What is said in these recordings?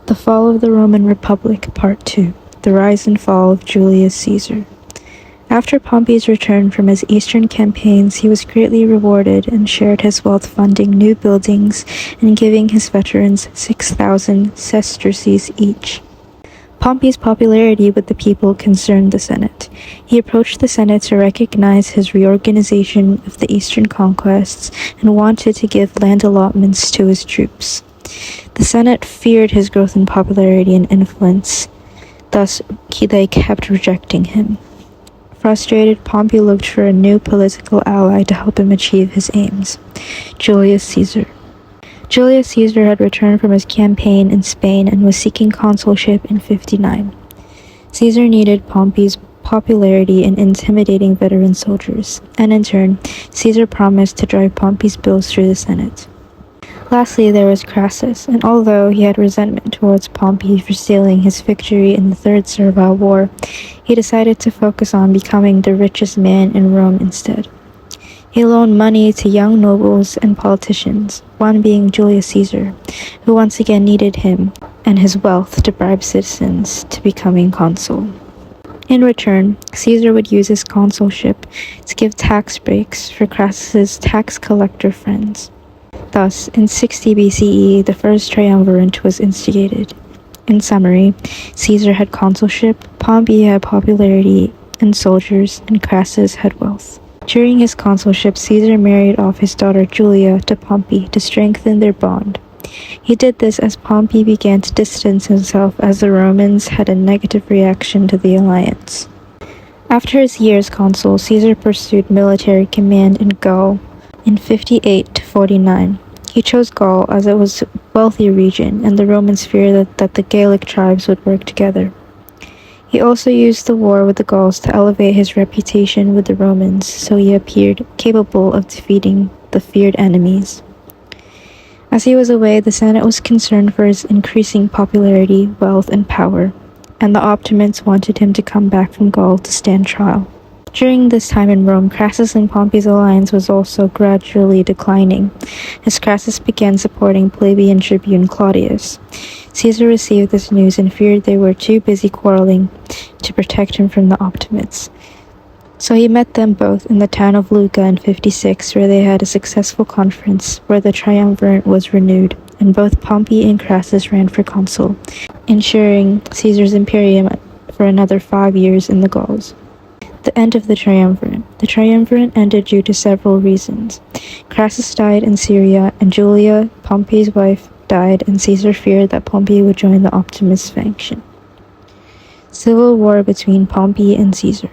The Fall of the Roman Republic, Part 2. The Rise and Fall of Julius Caesar. After Pompey's return from his eastern campaigns, he was greatly rewarded and shared his wealth funding new buildings and giving his veterans 6,000 sesterces each. Pompey's popularity with the people concerned the Senate. He approached the Senate to recognize his reorganization of the eastern conquests and wanted to give land allotments to his troops. The Senate feared his growth in popularity and influence, thus they kept rejecting him. Frustrated, Pompey looked for a new political ally to help him achieve his aims: Julius Caesar. Julius Caesar had returned from his campaign in Spain and was seeking consulship in 59. Caesar needed Pompey's popularity in intimidating veteran soldiers, and in turn, Caesar promised to drive Pompey's bills through the Senate. Lastly, there was Crassus, and although he had resentment towards Pompey for stealing his victory in the Third Servile War, he decided to focus on becoming the richest man in Rome instead. He loaned money to young nobles and politicians, one being Julius Caesar, who once again needed him and his wealth to bribe citizens to becoming consul. In return, Caesar would use his consulship to give tax breaks for Crassus's tax collector friends. Thus, in 60 BCE, the first triumvirate was instigated. In summary, Caesar had consulship, Pompey had popularity and soldiers, and Crassus had wealth. During his consulship, Caesar married off his daughter Julia to Pompey to strengthen their bond. He did this as Pompey began to distance himself as the Romans had a negative reaction to the alliance. After his year as consul, Caesar pursued military command in Gaul in 58 to 49. He chose Gaul as it was a wealthy region, and the Romans feared that the Gallic tribes would work together. He also used the war with the Gauls to elevate his reputation with the Romans, so he appeared capable of defeating the feared enemies. As he was away, the Senate was concerned for his increasing popularity, wealth, and power, and the Optimates wanted him to come back from Gaul to stand trial. During this time in Rome, Crassus and Pompey's alliance was also gradually declining, as Crassus began supporting plebeian tribune Claudius. Caesar received this news and feared they were too busy quarreling to protect him from the Optimates. So he met them both in the town of Lucca in 56, where they had a successful conference where the triumvirate was renewed, and both Pompey and Crassus ran for consul, ensuring Caesar's imperium for another 5 years in the Gauls. The end of the triumvirate. The triumvirate ended due to several reasons. Crassus died in Syria, and Julia, Pompey's wife, died, and Caesar feared that Pompey would join the Optimist faction. Civil war between Pompey and Caesar.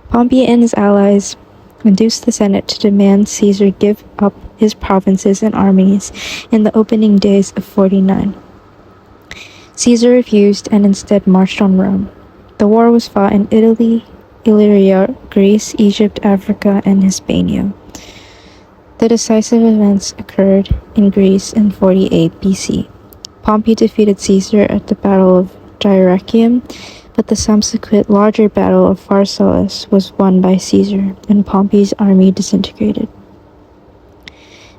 Pompey and his allies induced the Senate to demand Caesar give up his provinces and armies in the opening days of 49. Caesar refused and instead marched on Rome. The war was fought in Italy, Illyria, Greece, Egypt, Africa, and Hispania. The decisive events occurred in Greece in 48 BC. Pompey defeated Caesar at the Battle of Dyrrhachium, but the subsequent larger Battle of Pharsalus was won by Caesar, and Pompey's army disintegrated.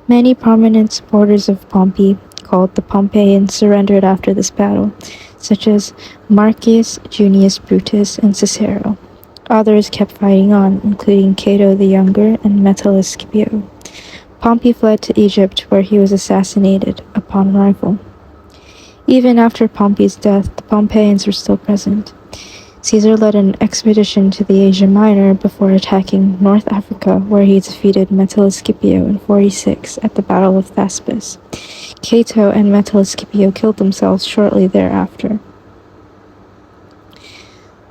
Many prominent supporters of Pompey, called the Pompeians, surrendered after this battle, such as Marcus Junius Brutus and Cicero. Others kept fighting on, including Cato the Younger and Metellus Scipio. Pompey fled to Egypt, where he was assassinated upon arrival. Even after Pompey's death, the Pompeians were still present. Caesar led an expedition to the Asia Minor before attacking North Africa, where he defeated Metellus Scipio in 46 at the Battle of Thespis. Cato and Metellus Scipio killed themselves shortly thereafter.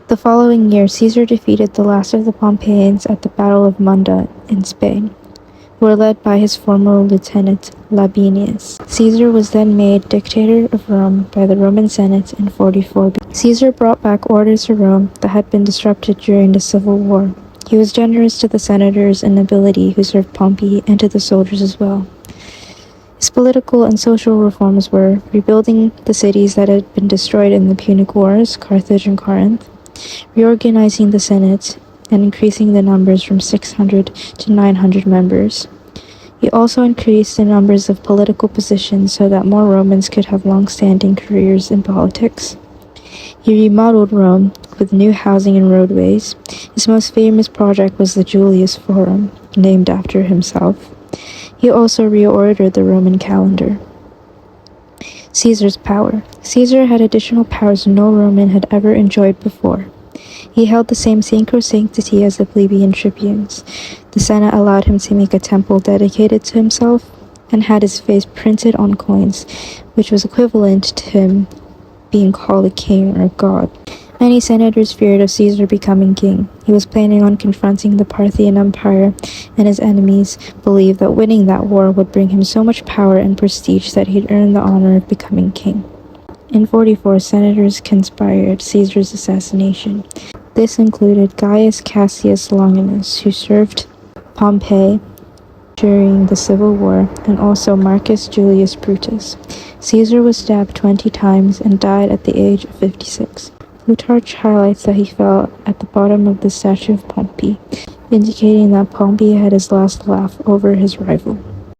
The following year, Caesar defeated the last of the Pompeians at the Battle of Munda in Spain, who were led by his former lieutenant Labienus. Caesar was then made dictator of Rome by the Roman Senate in 44 BC. Caesar brought back order to Rome that had been disrupted during the Civil War. He was generous to the senators and nobility who served Pompey and to the soldiers as well. His political and social reforms were rebuilding the cities that had been destroyed in the Punic Wars, Carthage and Corinth, reorganizing the Senate, and increasing the numbers from 600 to 900 members, He also increased the numbers of political positions so that more Romans could have long-standing careers in politics. He remodeled Rome with new housing and roadways. His most famous project was the Julius Forum, named after himself. He also reordered the Roman calendar. Caesar's power. Caesar had additional powers no Roman had ever enjoyed before. He held the same sacrosanctity as the plebeian tribunes. The Senate allowed him to make a temple dedicated to himself and had his face printed on coins, which was equivalent to him being called a king or god. Many senators feared of Caesar becoming king. He was planning on confronting the Parthian Empire, and his enemies believed that winning that war would bring him so much power and prestige that he'd earn the honor of becoming king. In 44, senators conspired Caesar's assassination. This included Gaius Cassius Longinus, who served Pompey during the Civil War, and also Marcus Julius Brutus. Caesar was stabbed 20 times and died at the age of 56. Plutarch highlights that he fell at the bottom of the statue of Pompey, indicating that Pompey had his last laugh over his rival.